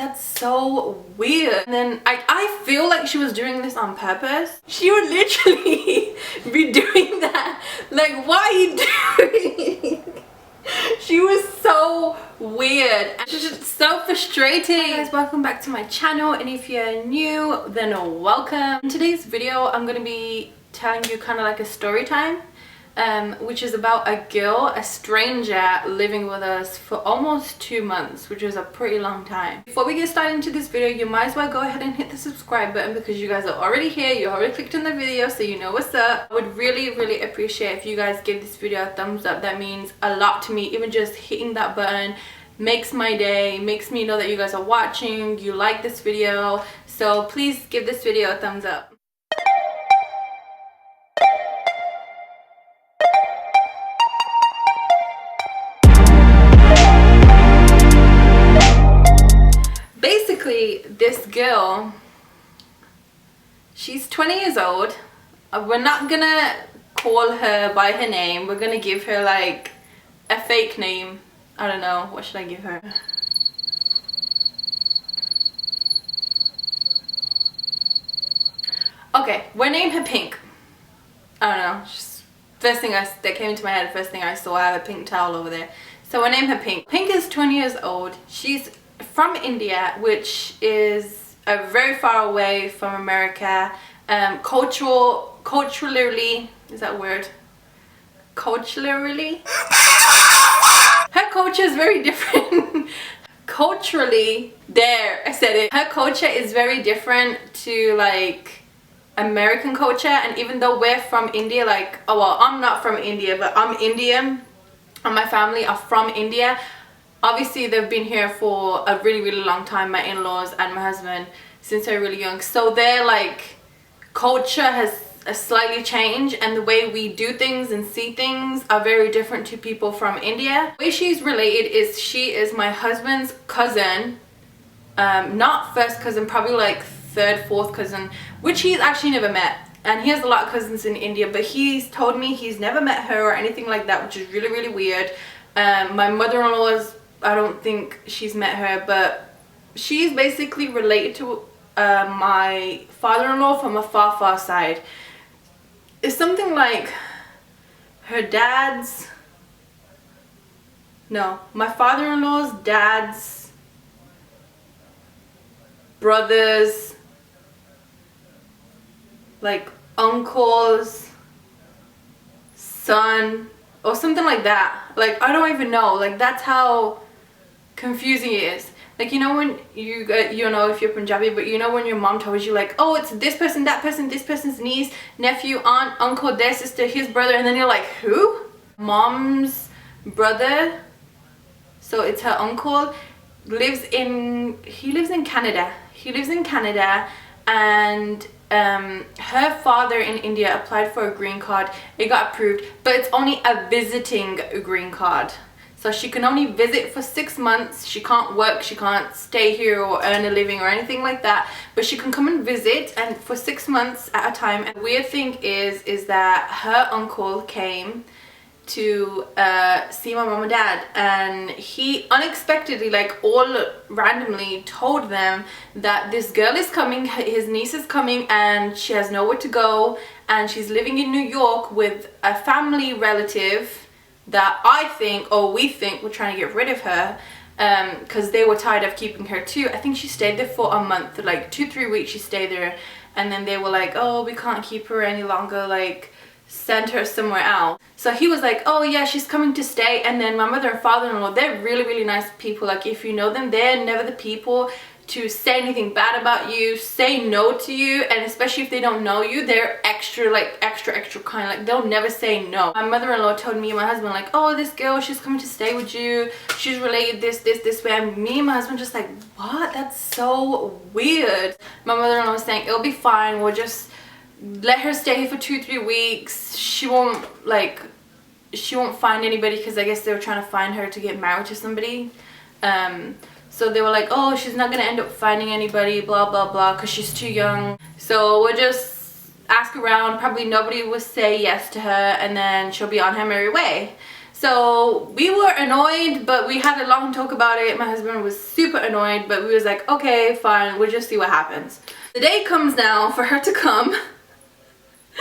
that's so weird. And then I feel like she was doing this on purpose. She would literally be doing that. Like, why are you doing? She was so weird and just so frustrating. Hi guys, welcome back to my channel, and if you're new, then welcome. In today's video, I'm gonna be telling you kind of like a story time, which is about a girl, a stranger, living with us for almost 2 months, which is a pretty long time. Before we get started into this video, you might as well go ahead and hit the subscribe button because you guys are already here, you already clicked on the video, so you know what's up. I would really appreciate if you guys give this video a thumbs up. That means a lot to me. Even just hitting that button makes my day, makes me know that you guys are watching, you like this video, so please give this video a thumbs up. This girl, she's 20 years old. We're not gonna call her by her name, we're gonna give her like a fake name. I don't know, what should I give her? Okay, we'll name her Pink. I don't know, just first thing that came into my head, first thing I saw. I have a pink towel over there, so we'll name her Pink. Pink is 20 years old. She's from India, which is very far away from America. Culturally, is that a word? Culturally? Her culture is very different. Culturally, there, I said it. Her culture is very different to like American culture, and even though we're from India, like, oh well, I'm not from India, but I'm Indian and my family are from India. Obviously they've been here for a really long time, my in-laws and my husband, since they're really young, so their like culture has slightly changed, and the way we do things and see things are very different to people from India. The way she's related is she is my husband's cousin, not first cousin, probably like third, fourth cousin, which he's actually never met. And he has a lot of cousins in India, but he's told me he's never met her or anything like that, which is really weird. My mother-in-law's, I don't think she's met her, but she's basically related to my father-in-law from a far side. It's something like her dad's, no, my father-in-law's dad's brother's, like uncle's son or something like that. Like, I don't even know, like that's how confusing it is. Like, you know when you don't know if you're Punjabi, but you know when your mom tells you like, oh, it's this person, that person, this person's niece, nephew, aunt, uncle, their sister, his brother, and then you're like, who? Mom's brother, so it's her uncle, lives in Canada. He lives in Canada, and her father in India applied for a green card. It got approved, but it's only a visiting green card. So she can only visit for 6 months. She can't work, she can't stay here or earn a living or anything like that, but she can come and visit, and for 6 months at a time. And the weird thing is that her uncle came to see my mom and dad, and he unexpectedly, like all randomly, told them that this girl is coming, his niece is coming, and she has nowhere to go, and she's living in New York with a family relative that I think, or we think, we're trying to get rid of her because they were tired of keeping her too. I think she stayed there for a month, like 2-3 weeks she stayed there, and then they were like, oh, we can't keep her any longer, like send her somewhere else. So he was like, oh yeah, she's coming to stay. And then my mother and father-in-law, they're really nice people. Like, if you know them, they're never the people to say anything bad about you, say no to you, and especially if they don't know you, they're extra kind, like they'll never say no. My mother-in-law told me and my husband like, oh, this girl, she's coming to stay with you, she's related this way, and me and my husband just like, what? That's so weird. My mother-in-law was saying, it'll be fine, we'll just let her stay here for 2-3 weeks, she won't find anybody, because I guess they were trying to find her to get married to somebody. So they were like, oh, she's not gonna end up finding anybody, blah blah, because she's too young. So we'll just ask around, probably nobody will say yes to her, and then she'll be on her merry way. So we were annoyed, but we had a long talk about it. My husband was super annoyed, but we was like, okay, fine, we'll just see what happens. The day comes now for her to come.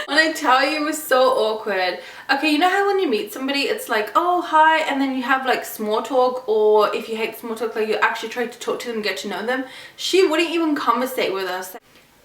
When I tell you, it was so awkward. Okay, you know how when you meet somebody, it's like, oh, hi, and then you have like small talk, or if you hate small talk, like you actually try to talk to them, get to know them. She wouldn't even conversate with us.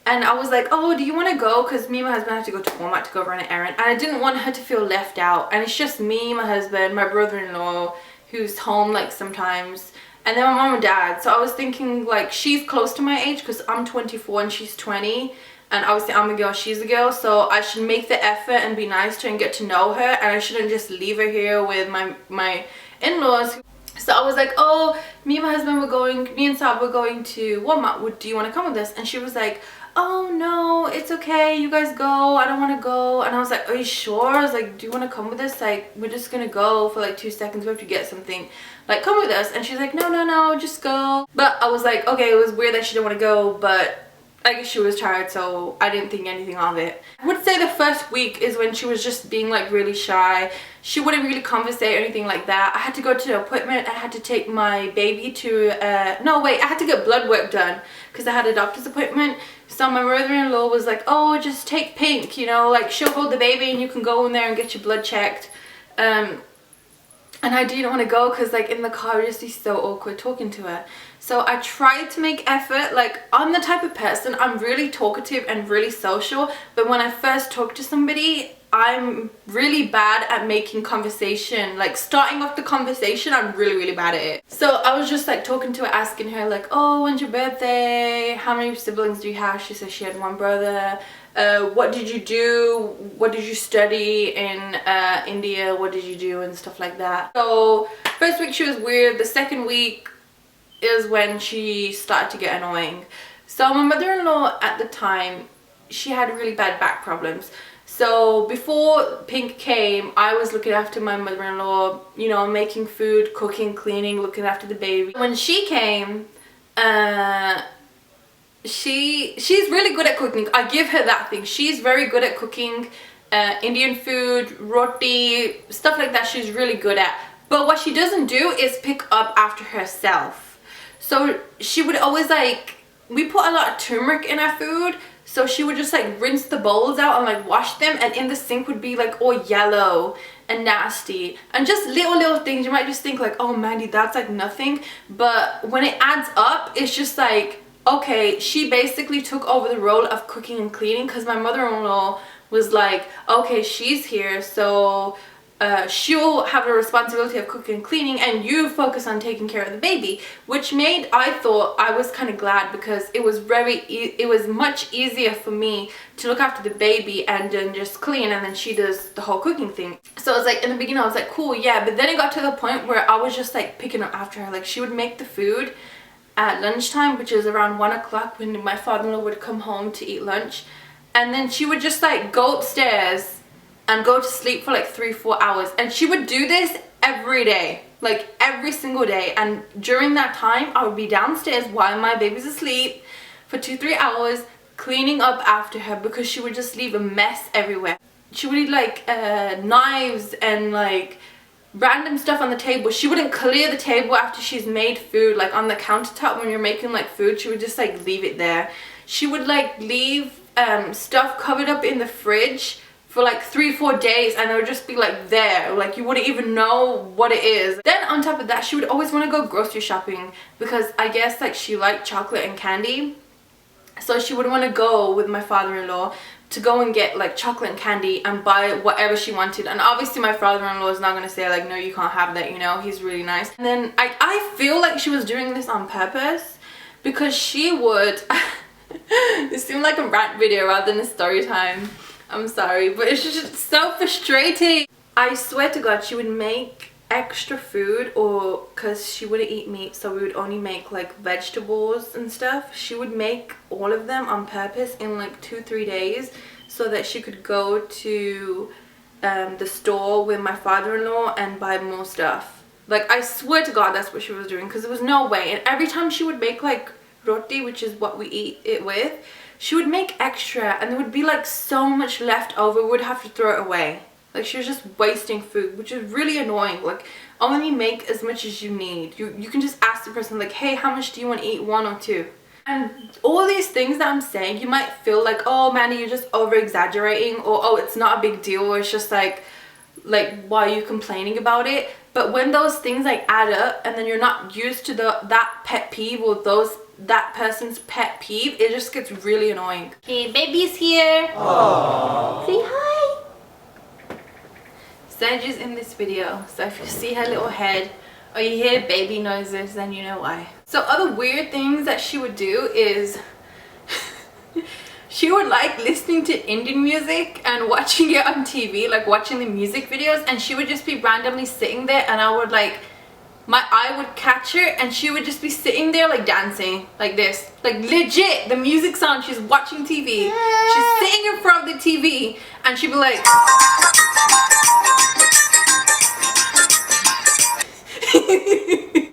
And I was like, oh, do you want to go? Because me and my husband had to go to Walmart to go run an errand. And I didn't want her to feel left out. And it's just me, my husband, my brother-in-law, who's home like sometimes. And then my mom and dad. So I was thinking like she's close to my age because I'm 24 and she's 20. And obviously I'm a girl, she's a girl. So I should make the effort and be nice to her and get to know her. And I shouldn't just leave her here with my in-laws. So I was like, oh, me and my husband were going, me and Saab were going to Walmart. Do you want to come with us? And she was like, oh no, it's okay, you guys go, I don't want to go. And I was like, are you sure? I was like, do you want to come with us? Like, we're just gonna go for like 2 seconds, we have to get something, like, come with us. And she's like, no, just go. But I was like, okay, it was weird that she didn't want to go, but I guess she was tired, so I didn't think anything of it. I would say the first week is when she was just being like really shy. She wouldn't really conversate or anything like that. I had to go to the appointment. I had to take my baby to, I had to get blood work done because I had a doctor's appointment. So my mother-in-law was like, oh, just take Pink, you know, like she'll hold the baby and you can go in there and get your blood checked. And I didn't want to go because like in the car it would just be so awkward talking to her. So I tried to make effort. Like, I'm the type of person, I'm really talkative and really social, but when I first talk to somebody, I'm really bad at making conversation. Like starting off the conversation, I'm really bad at it. So I was just like talking to her, asking her like, oh, when's your birthday? How many siblings do you have? She said she had one brother. What did you do? What did you study in India? What did you do? And stuff like that. So first week she was weird. The second week is when she started to get annoying. So my mother-in-law at the time, she had really bad back problems. So before Pink came, I was looking after my mother-in-law, you know, making food, cooking, cleaning, looking after the baby. When she came, she's really good at cooking. I give her that thing. She's very good at cooking Indian food, roti, stuff like that. She's really good at. But what she doesn't do is pick up after herself. So she would always like, we put a lot of turmeric in our food, so she would just like rinse the bowls out and like wash them, and in the sink would be like all yellow and nasty. And just little things, you might just think like, oh Mandy, that's like nothing, but when it adds up, it's just like, okay, she basically took over the role of cooking and cleaning because my mother-in-law was like, okay, she's here, so she'll have the responsibility of cooking and cleaning and you focus on taking care of the baby, which made, I thought, I was kind of glad because it was much easier for me to look after the baby and then just clean, and then she does the whole cooking thing. So I was like, in the beginning I was like, cool, yeah, but then it got to the point where I was just like picking up after her. Like she would make the food at lunchtime, which is around 1 o'clock when my father-in-law would come home to eat lunch, and then she would just like go upstairs and go to sleep for like 3-4 hours. And she would do this every day, like every single day. And during that time I would be downstairs while my baby's asleep for 2-3 hours cleaning up after her because she would just leave a mess everywhere. She would leave like knives and like random stuff on the table. She wouldn't clear the table after she's made food, like on the countertop when you're making like food. She would just like leave it there. She would like leave stuff covered up in the fridge for like 3-4 days, and it would just be like there, like you wouldn't even know what it is. Then on top of that, she would always want to go grocery shopping because I guess like she liked chocolate and candy, so she would want to go with my father-in-law to go and get like chocolate and candy and buy whatever she wanted. And obviously my father-in-law is not going to say like, no, you can't have that, you know, he's really nice. And then I feel like she was doing this on purpose because she would this seemed like a rant video rather than a story time. I'm sorry, but it's just so frustrating. I swear to God, she would make extra food, or because she wouldn't eat meat, so we would only make like vegetables and stuff. She would make all of them on purpose in like 2-3 days so that she could go to the store with my father-in-law and buy more stuff. Like, I swear to God that's what she was doing, because there was no way. And every time she would make like roti, which is what we eat it with, she would make extra and there would be like so much left over, we would have to throw it away. Like she was just wasting food, which is really annoying. Like only make as much as you need. You can just ask the person like, hey, how much do you want to eat, 1 or 2? And all these things that I'm saying, you might feel like, oh Mandy, you're just over exaggerating, or oh, it's not a big deal, or it's just like why are you complaining about it? But when those things like add up and then you're not used to that pet peeve or that person's pet peeve, it just gets really annoying. Hey, baby's here. Aww. Say hi. Sanji's in this video, so if you see her little head or you hear baby noises, then you know why. So other weird things that she would do is she would like listening to Indian music and watching it on TV, like watching the music videos, and she would just be randomly sitting there, and I would like, my eye would catch her and she would just be sitting there like dancing like this, like legit, the music's on, she's watching TV, she's sitting in front of the TV, and she'd be like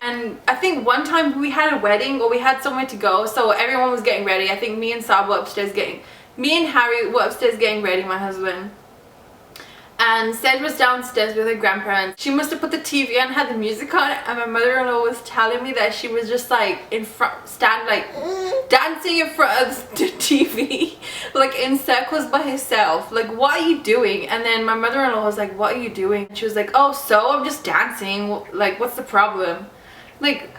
and I think one time we had a wedding, or we had somewhere to go, so everyone was getting ready. I think me and Harry were upstairs getting ready, my husband, and Sed was downstairs with her grandparents. She must have put the TV on, had the music on, and my mother-in-law was telling me that she was just like in front, dancing in front of the TV, like in circles by herself. Like, what are you doing? And then my mother-in-law was like, what are you doing? And she was like, oh, so I'm just dancing. Like, what's the problem? Like,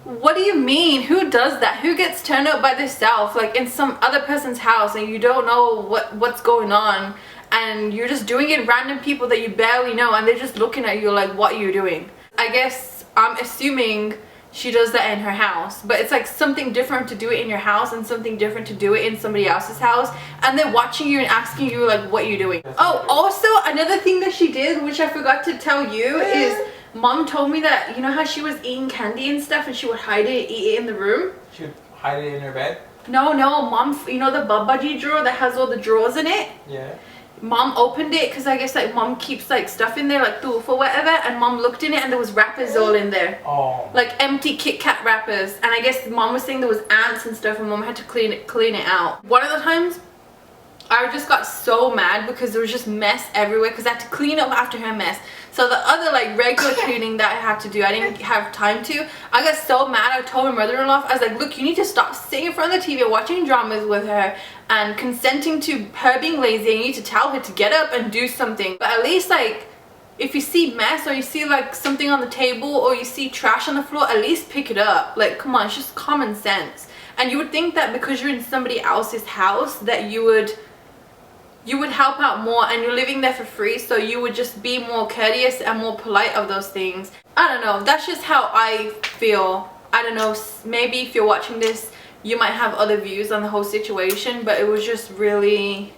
what do you mean? Who does that? Who gets turned up by themselves, like in some other person's house, and you don't know what's going on, and you're just doing it random people that you barely know, and they're just looking at you like, what are you doing? I guess I'm assuming she does that in her house, but it's like something different to do it in your house and something different to do it in somebody else's house, and they're watching you and asking you like, what are you doing? Oh, also another thing that she did, which I forgot to tell you, is Mom told me that, you know how she was eating candy and stuff and she would hide it, eat it in the room? She would hide it in her bed? No, Mom, you know the Babaji drawer that has all the drawers in it? Yeah. Mom opened it because I guess like Mom keeps like stuff in there, like toof or whatever, and Mom looked in it and there was wrappers all in there. Oh. Like empty Kit Kat wrappers. And I guess Mom was saying there was ants and stuff, and Mom had to clean it out. One of the times I just got so mad because there was just mess everywhere, because I had to clean up after her mess. So the other like regular cleaning that I had to do, I didn't have time to. I got so mad, I told my mother-in-law, I was like, look, you need to stop sitting in front of the TV watching dramas with her and consenting to her being lazy. You need to tell her to get up and do something. But at least like, if you see mess or you see like something on the table or you see trash on the floor, at least pick it up. Like, come on, it's just common sense. And you would think that because you're in somebody else's house that you would help out more, and you're living there for free, so you would just be more courteous and more polite of those things. I don't know, that's just how I feel. I don't know, maybe if you're watching this you might have other views on the whole situation, but it was just really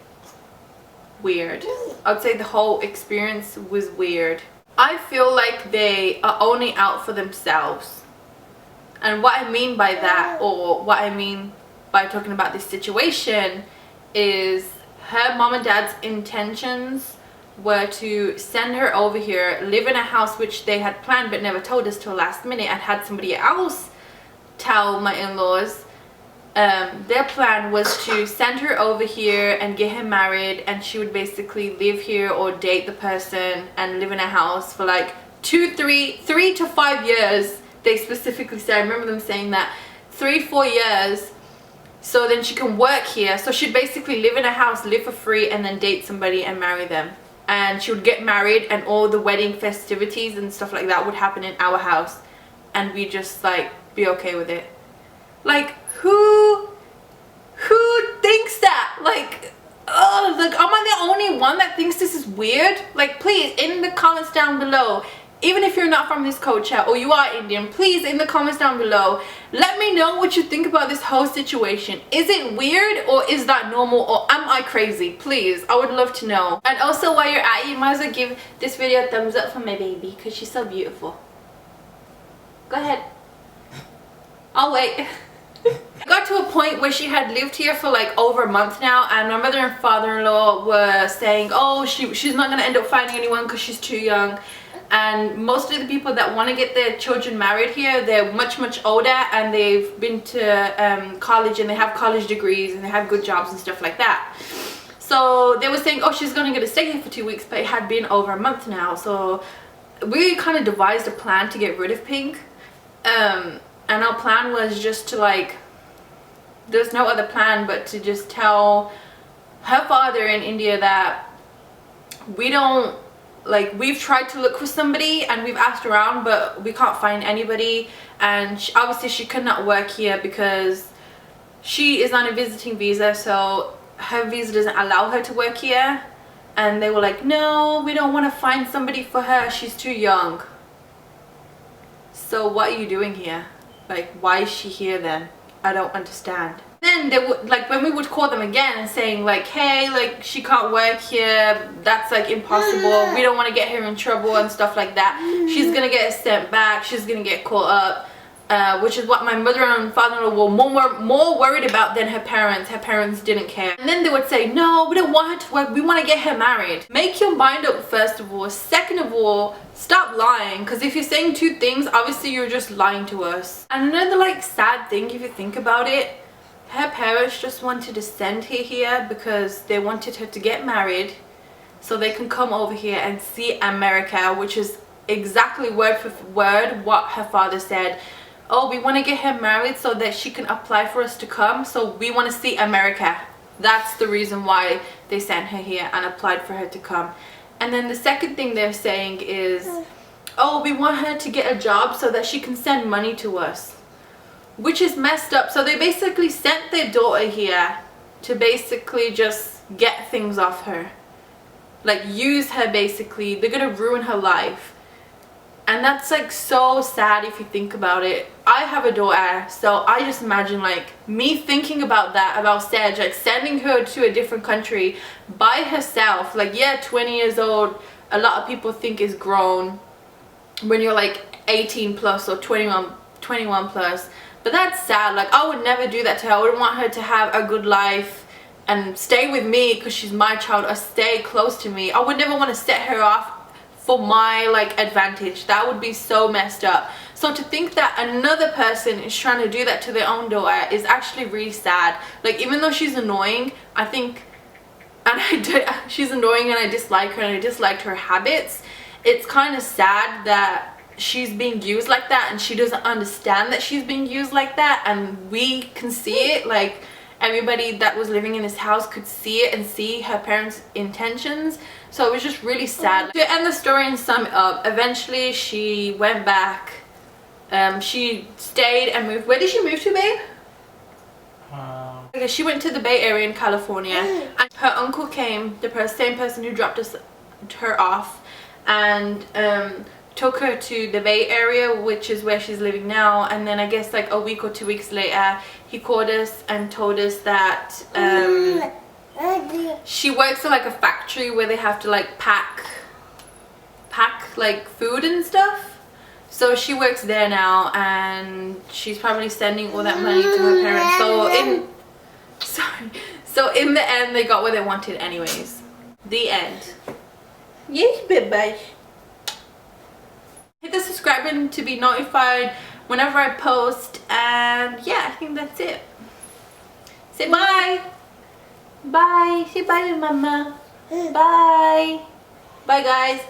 weird. I'd say the whole experience was weird. I feel like they are only out for themselves, and what I mean by that, or what I mean by talking about this situation, is her mom and dad's intentions were to send her over here, live in a house which they had planned but never told us till last minute, and had somebody else tell my in-laws. Their plan was to send her over here and get her married, and she would basically live here or date the person and live in a house for like 3 to 5 years. They specifically said, I remember them saying that, 3-4 years. So then she can work here. So she'd basically live in a house, live for free, and then date somebody and marry them. And she would get married, and all the wedding festivities and stuff like that would happen in our house, and we'd just like be okay with it. Like, who thinks that? Like, oh, like, am I the only one that thinks this is weird? Like, please, in the comments down below, even if you're not from this culture or you are Indian, please, in the comments down below, let me know what you think about this whole situation. Is it weird, or is that normal, or am I crazy? Please, I would love to know. And also, while you're at it, you might as well give this video a thumbs up for my baby, because she's so beautiful. Go ahead. I'll wait. I got to a point where she had lived here for like over a month now, and my mother and father-in-law were saying, oh, she's not going to end up finding anyone because she's too young. And most of the people that want to get their children married here, they're much older, and they've been to college, and they have college degrees, and they have good jobs and stuff like that. So they were saying, oh, she's gonna get to stay here for 2 weeks, but it had been over a month now. So we kind of devised a plan to get rid of Pink, and our plan was just to like, there's no other plan but to just tell her father in India that we don't, like, we've tried to look for somebody and we've asked around but we can't find anybody, and obviously she could not work here because she is on a visiting visa, so her visa doesn't allow her to work here. And they were like, no, we don't want to find somebody for her, she's too young. So what are you doing here? Like, why is she here then? I don't understand. Then they would, like, when we would call them again and saying like, hey, like, she can't work here, that's like impossible, we don't want to get her in trouble and stuff like that, she's gonna get sent back, she's gonna get caught up, which is what my mother and father-in-law were more worried about than her parents. Her parents didn't care. And then they would say, no, we don't want her to work, we want to get her married. Make your mind up, first of all. Second of all, stop lying, because if you're saying two things, obviously you're just lying to us. And another like sad thing, if you think about it, her parents just wanted to send her here because they wanted her to get married so they can come over here and see America, which is exactly word for word what her father said. Oh, we want to get her married so that she can apply for us to come, so we want to see America. That's the reason why they sent her here and applied for her to come. And then the second thing they're saying is, oh, we want her to get a job so that she can send money to us, which is messed up. So they basically sent their daughter here to basically just get things off her, like use her basically. They're gonna ruin her life. And that's like so sad if you think about it. I have a daughter, so I just imagine like me thinking about that, about Sedge, like sending her to a different country by herself. Like, yeah, 20 years old, a lot of people think is grown when you're like 18 plus or 21 plus. But that's sad. Like, I would never do that to her. I would want her to have a good life and stay with me because she's my child, or stay close to me. I would never want to set her off for my like advantage. That would be so messed up. So to think that another person is trying to do that to their own daughter is actually really sad. Like, even though she's annoying, I think, and she's annoying and I dislike her and I disliked her habits, it's kind of sad that she's being used like that and she doesn't understand that she's being used like that, and we can see it. Like, everybody that was living in this house could see it and see her parents' intentions. So it was just really sad. To end the story and sum it up, eventually she went back. She stayed and moved. Where did she move to, babe? Okay, she went to the Bay Area in California, and her uncle came, the same person who dropped her off, and took her to the Bay Area, which is where she's living now. And then I guess like a week or 2 weeks later, he called us and told us that she works at like a factory where they have to like pack like food and stuff. So she works there now, and she's probably sending all that money to her parents. So in the end, they got what they wanted anyways. The end. Yes, baby. Hit the subscribe button to be notified whenever I post, and yeah, I think that's it. Say bye. Bye. Say bye to mama. Bye. Bye, guys.